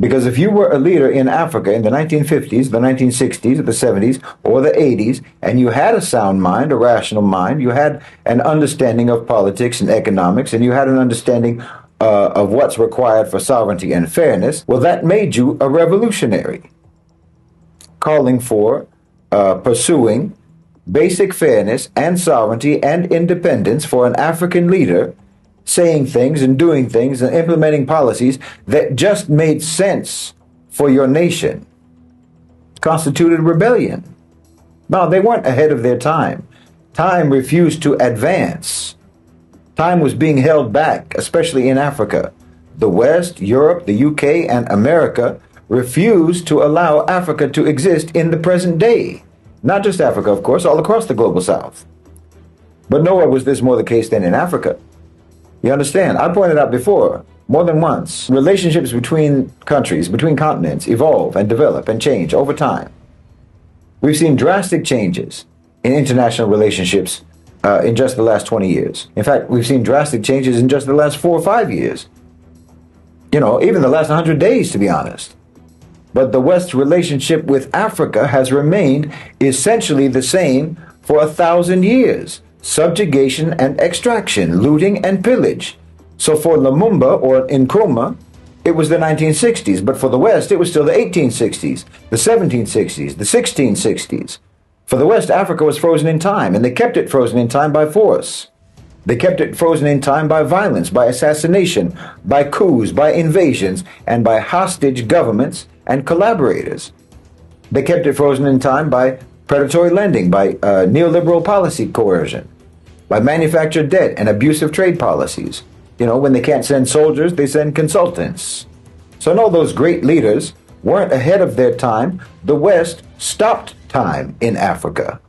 Because if you were a leader in Africa in the 1950s, the 1960s, the 70s, or the 80s, and you had a sound mind, a rational mind, you had an understanding of politics and economics, and you had an understanding of what's required for sovereignty and fairness, well, that made you a revolutionary, calling for, pursuing basic fairness and sovereignty and independence for an African leader, saying things and doing things and implementing policies that just made sense for your nation, constituted rebellion. Now, they weren't ahead of their time. Time refused to advance. Time was being held back, especially in Africa. The West, Europe, the UK, and America refused to allow Africa to exist in the present day. Not just Africa, of course, all across the global South. But nowhere was this more the case than in Africa. You understand? I pointed out before, more than once, relationships between countries, between continents, evolve and develop and change over time. We've seen drastic changes in international relationships in just the last 20 years. In fact, we've seen drastic changes in just the last 4 or 5 years. You know, even the last 100 days, to be honest. But the West's relationship with Africa has remained essentially the same for 1,000 years. Subjugation and extraction, looting and pillage. So for Lumumba or Nkrumah, it was the 1960s, but for the West, it was still the 1860s, the 1760s, the 1660s. For the West, Africa was frozen in time, and they kept it frozen in time by force. They kept it frozen in time by violence, by assassination, by coups, by invasions, and by hostage governments and collaborators. They kept it frozen in time by predatory lending, by neoliberal policy coercion, by manufactured debt and abusive trade policies. You know, when they can't send soldiers, they send consultants. So no, those great leaders weren't ahead of their time. The West stopped time in Africa.